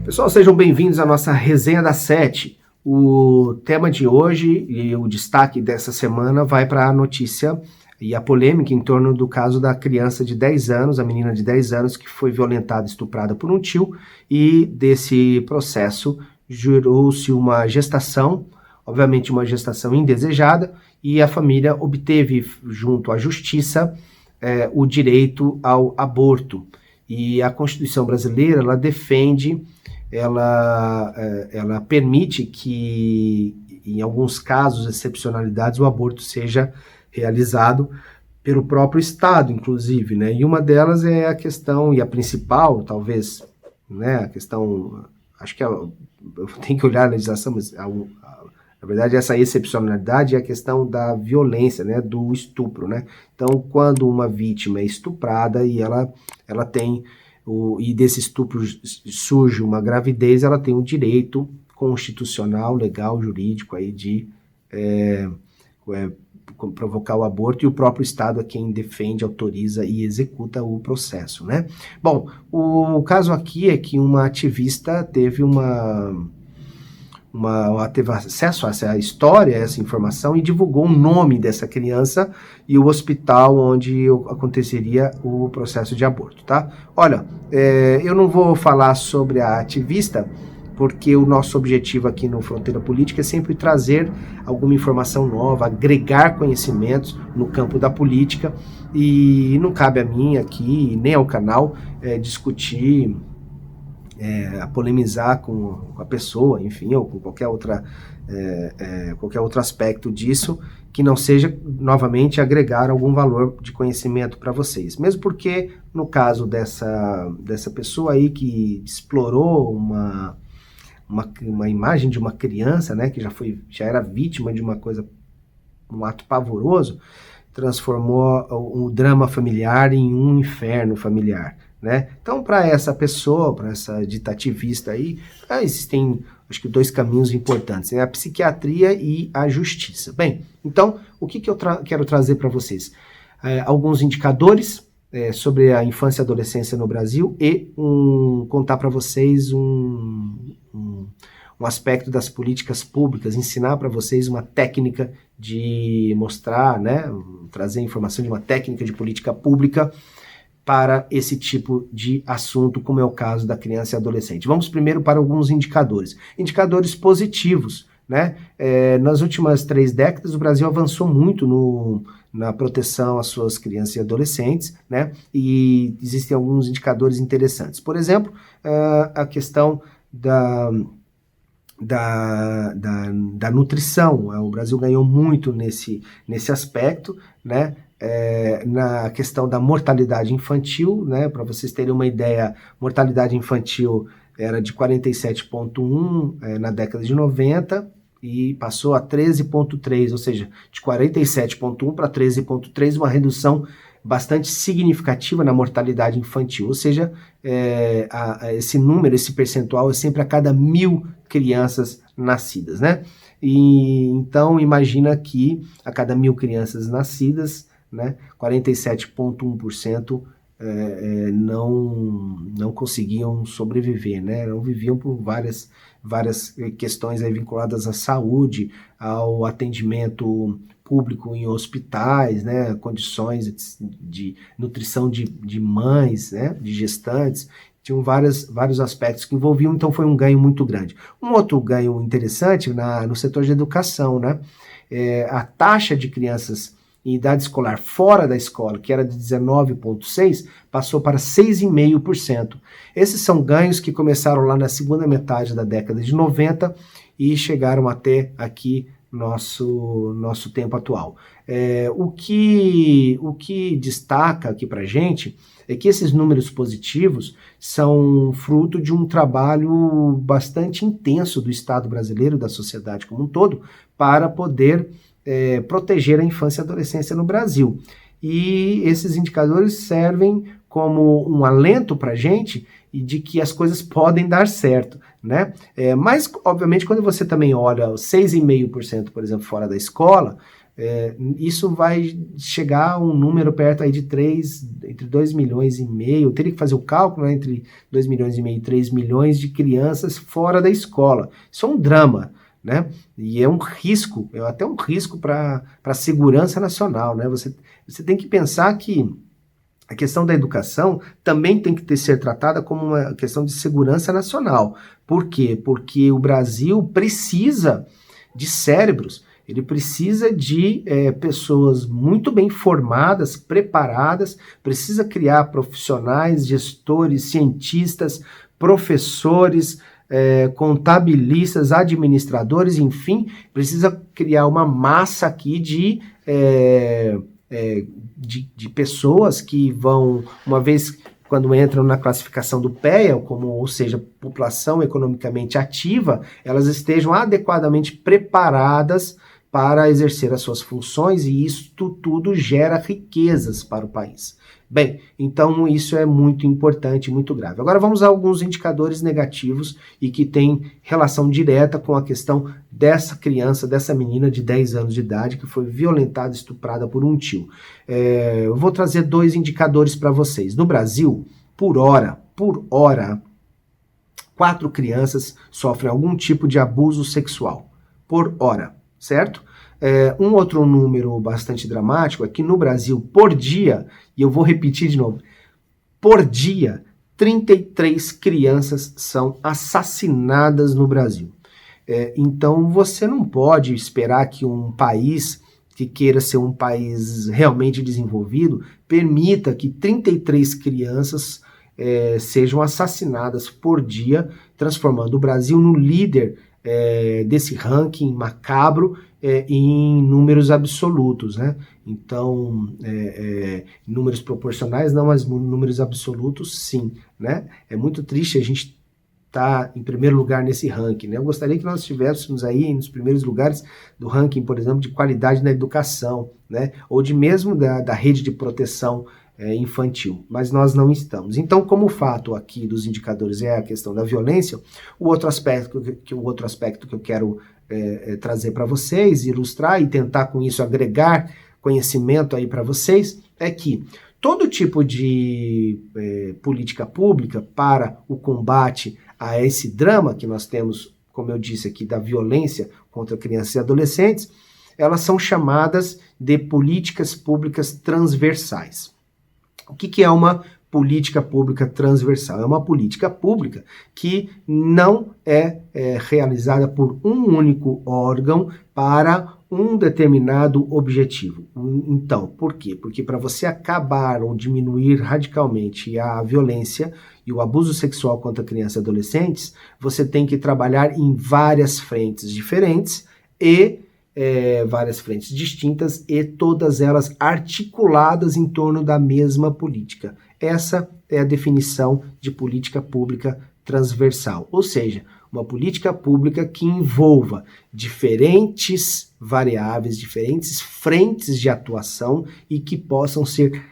Pessoal, sejam bem-vindos à nossa resenha das 7. O tema de hoje e o destaque dessa semana vai para a notícia e a polêmica em torno do caso da criança de 10 anos, a menina de 10 anos que foi violentada e estuprada por um tio, e desse processo gerou-se uma gestação, obviamente uma gestação indesejada, e a família obteve junto à justiça o direito ao aborto. E a Constituição brasileira, ela defende, ela permite que, em alguns casos, excepcionalidades, o aborto seja realizado pelo próprio Estado, inclusive, né? E uma delas é a questão, e a principal, talvez, né? A questão, acho que eu tenho que olhar a legislação, mas na verdade essa excepcionalidade é a questão da violência, né? Do estupro, né? Então, quando uma vítima é estuprada e ela tem e desse estupro surge uma gravidez, ela tem um direito constitucional, legal, jurídico aí de provocar o aborto, e o próprio Estado é quem defende, autoriza e executa o processo, né? Bom, o caso aqui é que uma ativista teve teve acesso a essa história, a essa informação, e divulgou o nome dessa criança e o hospital onde aconteceria o processo de aborto, tá? Olha, eu não vou falar sobre a ativista, porque o nosso objetivo aqui no Fronteira Política é sempre trazer alguma informação nova, agregar conhecimentos no campo da política, e não cabe a mim aqui, nem ao canal, discutir, polemizar com a pessoa, enfim, ou com qualquer outro aspecto disso, que não seja, novamente, agregar algum valor de conhecimento para vocês. Mesmo porque, no caso dessa pessoa aí que explorou uma imagem de uma criança, né, que já era vítima de um ato pavoroso, transformou o drama familiar em um inferno familiar, né? Então, para essa pessoa, para essa dita ativista aí, existem, acho que, dois caminhos importantes, né? A psiquiatria e a justiça. Bem, então, o que eu quero trazer para vocês? Alguns indicadores sobre a infância e adolescência no Brasil, e contar para vocês um aspecto das políticas públicas, ensinar para vocês uma técnica de mostrar, né, trazer informação de uma técnica de política pública para esse tipo de assunto, como é o caso da criança e adolescente. Vamos primeiro para alguns indicadores. Indicadores positivos, né? Nas últimas 3 décadas, o Brasil avançou muito na proteção às suas crianças e adolescentes, né? E existem alguns indicadores interessantes. Por exemplo, a questão da nutrição. O Brasil ganhou muito nesse aspecto, né? Na questão da mortalidade infantil, né? Para vocês terem uma ideia, mortalidade infantil era de 47,1 na década de 90 e passou a 13,3, ou seja, de 47,1 para 13,3, uma redução bastante significativa na mortalidade infantil, ou seja, esse número, esse percentual é sempre a cada 1.000 crianças nascidas, né? E então imagina que a cada 1.000 crianças nascidas, né, 47,1% não conseguiam sobreviver, né? Não viviam por várias questões aí vinculadas à saúde, ao atendimento público em hospitais, né? Condições de nutrição de mães, né? De gestantes. Tinham vários aspectos que envolviam, então foi um ganho muito grande. Um outro ganho interessante no setor de educação, né? A taxa de crianças em idade escolar fora da escola, que era de 19,6%, passou para 6,5%. Esses são ganhos que começaram lá na segunda metade da década de 90 e chegaram até aqui nosso tempo atual. O que destaca aqui para a gente é que esses números positivos são fruto de um trabalho bastante intenso do Estado brasileiro, da sociedade como um todo, para poder proteger a infância e a adolescência no Brasil. E esses indicadores servem como um alento para a gente e de que as coisas podem dar certo, né? Mas, obviamente, quando você também olha os 6,5%, por exemplo, fora da escola, Isso vai chegar a um número perto aí de entre 2 milhões e meio, eu teria que fazer o cálculo, né, entre 2 milhões e meio e 3 milhões de crianças fora da escola. Isso é um drama, né? E é um risco, é até um risco para a segurança nacional, né? Você tem que pensar que a questão da educação também tem que ser tratada como uma questão de segurança nacional. Por quê? Porque o Brasil precisa de cérebros, ele precisa de pessoas muito bem formadas, preparadas, precisa criar profissionais, gestores, cientistas, professores, contabilistas, administradores, enfim, precisa criar uma massa aqui de pessoas que vão, uma vez quando entram na classificação do PEA, ou seja, população economicamente ativa, elas estejam adequadamente preparadas para exercer as suas funções, e isso tudo gera riquezas para o país. Bem, então isso é muito importante, muito grave. Agora vamos a alguns indicadores negativos e que têm relação direta com a questão dessa criança, dessa menina de 10 anos de idade que foi violentada, estuprada por um tio. Eu vou trazer 2 indicadores para vocês. No Brasil, por hora, 4 crianças sofrem algum tipo de abuso sexual. Por hora, certo? Um outro número bastante dramático é que no Brasil, por dia, e eu vou repetir de novo, por dia, 33 crianças são assassinadas no Brasil. Então você não pode esperar que um país que queira ser um país realmente desenvolvido permita que 33 crianças sejam assassinadas por dia, transformando o Brasil no líder desse ranking macabro em números absolutos, né? Então, números proporcionais não, mas números absolutos sim, né? É muito triste a gente estar em primeiro lugar nesse ranking, né? Eu gostaria que nós estivéssemos aí nos primeiros lugares do ranking, por exemplo, de qualidade na educação, né? Ou de mesmo da rede de proteção infantil, mas nós não estamos. Então, como o fato aqui dos indicadores é a questão da violência, o outro aspecto que eu quero trazer para vocês, ilustrar e tentar com isso agregar conhecimento aí para vocês, é que todo tipo de política pública para o combate a esse drama que nós temos, como eu disse aqui, da violência contra crianças e adolescentes, elas são chamadas de políticas públicas transversais. O que é uma política pública transversal? É uma política pública que não é realizada por um único órgão para um determinado objetivo. Então, por quê? Porque para você acabar ou diminuir radicalmente a violência e o abuso sexual contra crianças e adolescentes, você tem que trabalhar em várias frentes diferentes e várias frentes distintas e todas elas articuladas em torno da mesma política. Essa é a definição de política pública transversal, ou seja, uma política pública que envolva diferentes variáveis, diferentes frentes de atuação e que possam ser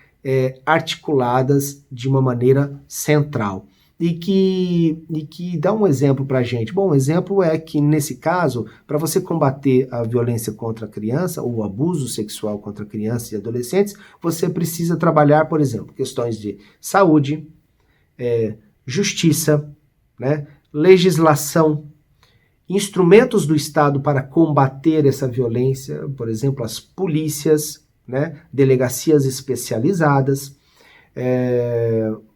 articuladas de uma maneira central. E que dá um exemplo para a gente. Bom, o exemplo é que, nesse caso, para você combater a violência contra a criança, ou o abuso sexual contra crianças e adolescentes, você precisa trabalhar, por exemplo, questões de saúde, justiça, né, legislação, instrumentos do Estado para combater essa violência, por exemplo, as polícias, né, delegacias especializadas.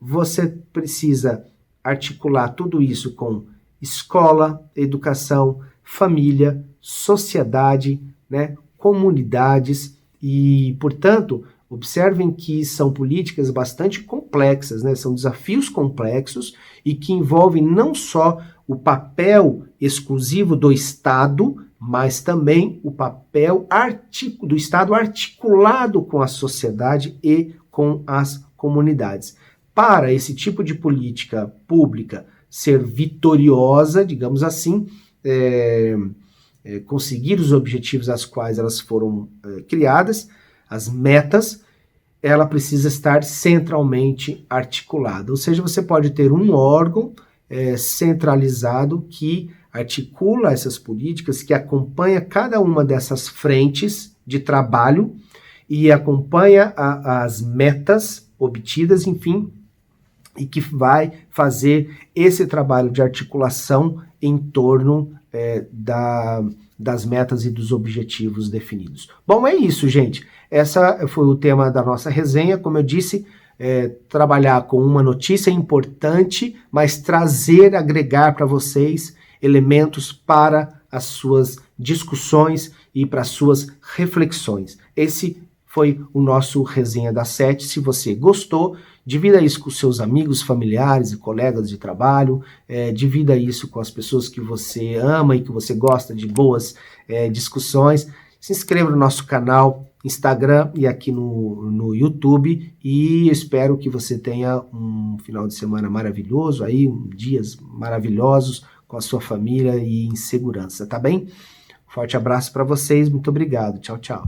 Você precisa articular tudo isso com escola, educação, família, sociedade, né, comunidades e, portanto, observem que são políticas bastante complexas, né, são desafios complexos e que envolvem não só o papel exclusivo do Estado, mas também o papel do Estado articulado com a sociedade e com as comunidades. Para esse tipo de política pública ser vitoriosa, digamos assim, conseguir os objetivos às quais elas foram criadas, as metas, ela precisa estar centralmente articulada. Ou seja, você pode ter um órgão centralizado que articula essas políticas, que acompanha cada uma dessas frentes de trabalho e acompanha as metas obtidas, enfim, e que vai fazer esse trabalho de articulação em torno das metas e dos objetivos definidos. Bom, é isso, gente. Essa foi o tema da nossa resenha. Como eu disse, trabalhar com uma notícia importante, mas trazer, agregar para vocês elementos para as suas discussões e para as suas reflexões. Esse foi o nosso Resenha das 7. Se você gostou, divida isso com seus amigos, familiares e colegas de trabalho, divida isso com as pessoas que você ama e que você gosta de boas discussões. Se inscreva no nosso canal, Instagram e aqui no YouTube, e espero que você tenha um final de semana maravilhoso, aí, dias maravilhosos com a sua família e em segurança, tá bem? Forte abraço para vocês, muito obrigado, tchau, tchau.